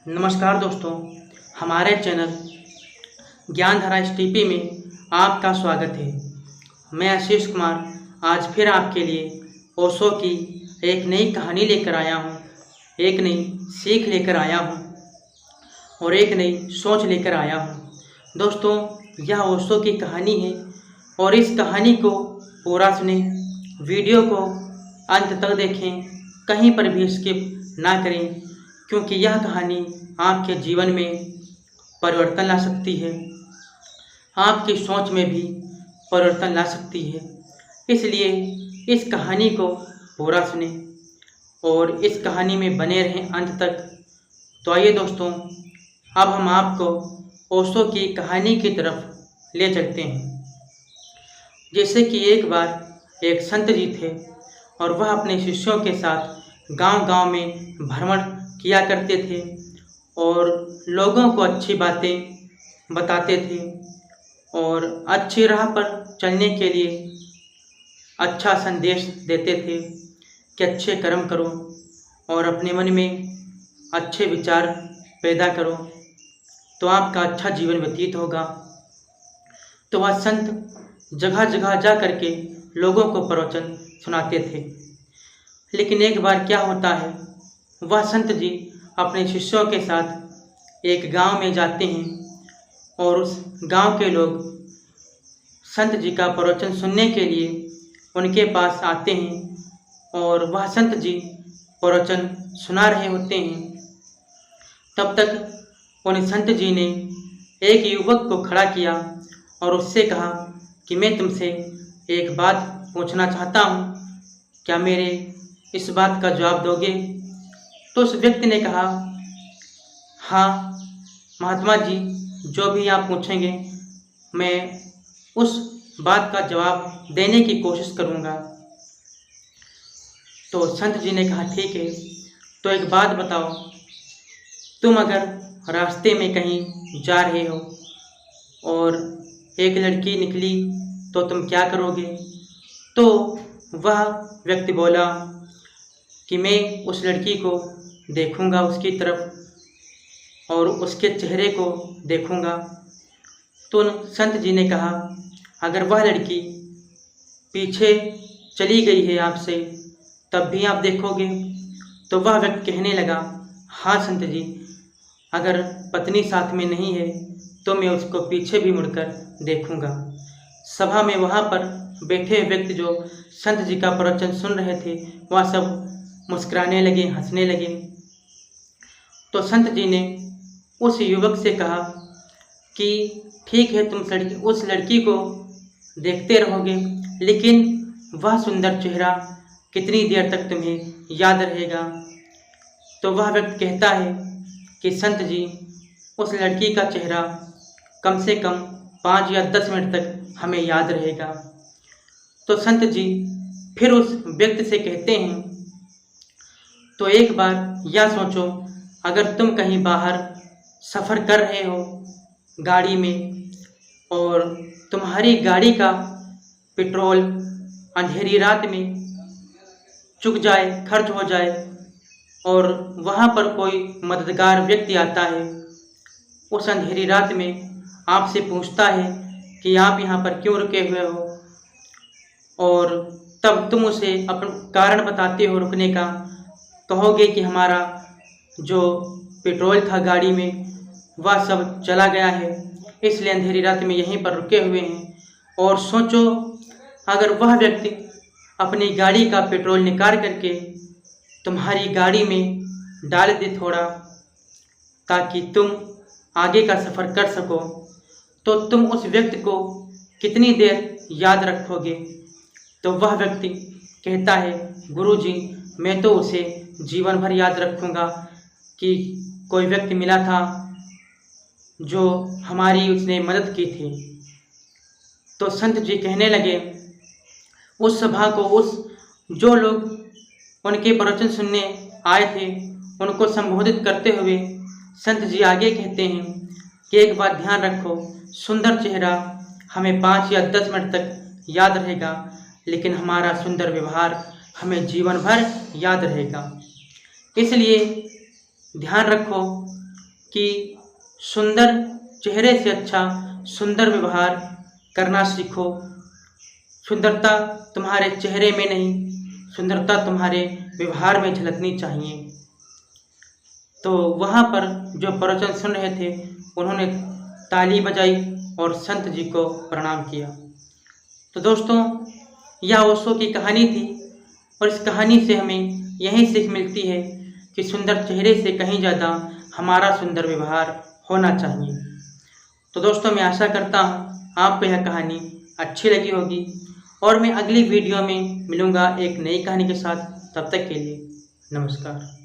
नमस्कार दोस्तों, हमारे चैनल ज्ञानधारा एसटीपी में आपका स्वागत है। मैं आशीष कुमार आज फिर आपके लिए ओशो की एक नई कहानी लेकर आया हूँ, एक नई सीख लेकर आया हूँ और एक नई सोच लेकर आया हूँ। दोस्तों, यह ओशो की कहानी है और इस कहानी को पूरा सुने, वीडियो को अंत तक देखें, कहीं पर भी स्किप ना करें, क्योंकि यह कहानी आपके जीवन में परिवर्तन ला सकती है, आपकी सोच में भी परिवर्तन ला सकती है। इसलिए इस कहानी को पूरा सुने और इस कहानी में बने रहें अंत तक। तो आइए दोस्तों, अब हम आपको ओशो की कहानी की तरफ ले चलते हैं। जैसे कि एक बार एक संत जी थे और वह अपने शिष्यों के साथ गांव-गांव में भ्रमण किया करते थे और लोगों को अच्छी बातें बताते थे और अच्छी राह पर चलने के लिए अच्छा संदेश देते थे कि अच्छे कर्म करो और अपने मन में अच्छे विचार पैदा करो तो आपका अच्छा जीवन व्यतीत होगा। तो वह संत जगह जगह जा करके लोगों को प्रवचन सुनाते थे। लेकिन एक बार क्या होता है, वह संत जी अपने शिष्यों के साथ एक गांव में जाते हैं और उस गांव के लोग संत जी का प्रवचन सुनने के लिए उनके पास आते हैं और वह संत जी प्रवचन सुना रहे होते हैं। तब तक उन संत जी ने एक युवक को खड़ा किया और उससे कहा कि मैं तुमसे एक बात पूछना चाहता हूँ, क्या मेरे इस बात का जवाब दोगे? तो उस व्यक्ति ने कहा, हाँ महात्मा जी, जो भी आप पूछेंगे मैं उस बात का जवाब देने की कोशिश करूँगा। तो संत जी ने कहा, ठीक है, तो एक बात बताओ, तुम अगर रास्ते में कहीं जा रहे हो और एक लड़की निकली तो तुम क्या करोगे? तो वह व्यक्ति बोला कि मैं उस लड़की को देखूंगा, उसकी तरफ और उसके चेहरे को देखूंगा। तो संत जी ने कहा, अगर वह लड़की पीछे चली गई है आपसे तब भी आप देखोगे? तो वह व्यक्ति कहने लगा, हाँ संत जी, अगर पत्नी साथ में नहीं है तो मैं उसको पीछे भी मुड़कर देखूंगा। सभा में वहाँ पर बैठे व्यक्ति जो संत जी का प्रवचन सुन रहे थे वह सब मुस्कुराने लगे, हंसने लगे। तो संत जी ने उस युवक से कहा कि ठीक है, तुम उस लड़की को देखते रहोगे, लेकिन वह सुंदर चेहरा कितनी देर तक तुम्हें याद रहेगा? तो वह व्यक्ति कहता है कि संत जी, उस लड़की का चेहरा कम से कम 5 या 10 मिनट तक हमें याद रहेगा। तो संत जी फिर उस व्यक्ति से कहते हैं, तो एक बार यह सोचो, अगर तुम कहीं बाहर सफ़र कर रहे हो गाड़ी में और तुम्हारी गाड़ी का पेट्रोल अंधेरी रात में चुक जाए, खर्च हो जाए और वहाँ पर कोई मददगार व्यक्ति आता है, उस अंधेरी रात में आपसे पूछता है कि आप यहाँ पर क्यों रुके हुए हो, और तब तुम उसे अपना कारण बताते हो रुकने का, कहोगे कि हमारा जो पेट्रोल था गाड़ी में वह सब चला गया है, इसलिए अंधेरी रात में यहीं पर रुके हुए हैं। और सोचो, अगर वह व्यक्ति अपनी गाड़ी का पेट्रोल निकाल करके तुम्हारी गाड़ी में डाल दे थोड़ा, ताकि तुम आगे का सफ़र कर सको, तो तुम उस व्यक्ति को कितनी देर याद रखोगे? तो वह व्यक्ति कहता है, गुरुजी, मैं तो उसे जीवन भर याद रखूँगा कि कोई व्यक्ति मिला था जो हमारी उसने मदद की थी। तो संत जी कहने लगे, उस सभा को, उस जो लोग उनके प्रवचन सुनने आए थे उनको संबोधित करते हुए संत जी आगे कहते हैं कि एक बात ध्यान रखो, सुंदर चेहरा हमें 5 या 10 मिनट तक याद रहेगा, लेकिन हमारा सुंदर व्यवहार हमें जीवन भर याद रहेगा। इसलिए ध्यान रखो कि सुंदर चेहरे से अच्छा सुंदर व्यवहार करना सीखो। सुंदरता तुम्हारे चेहरे में नहीं, सुंदरता तुम्हारे व्यवहार में झलकनी चाहिए। तो वहाँ पर जो प्रवचन सुन रहे थे उन्होंने ताली बजाई और संत जी को प्रणाम किया। तो दोस्तों, यह ओशो की कहानी थी और इस कहानी से हमें यही सीख मिलती है कि सुंदर चेहरे से कहीं ज़्यादा हमारा सुंदर व्यवहार होना चाहिए। तो दोस्तों, मैं आशा करता हूँ आपको यह कहानी अच्छी लगी होगी और मैं अगली वीडियो में मिलूँगा एक नई कहानी के साथ। तब तक के लिए नमस्कार।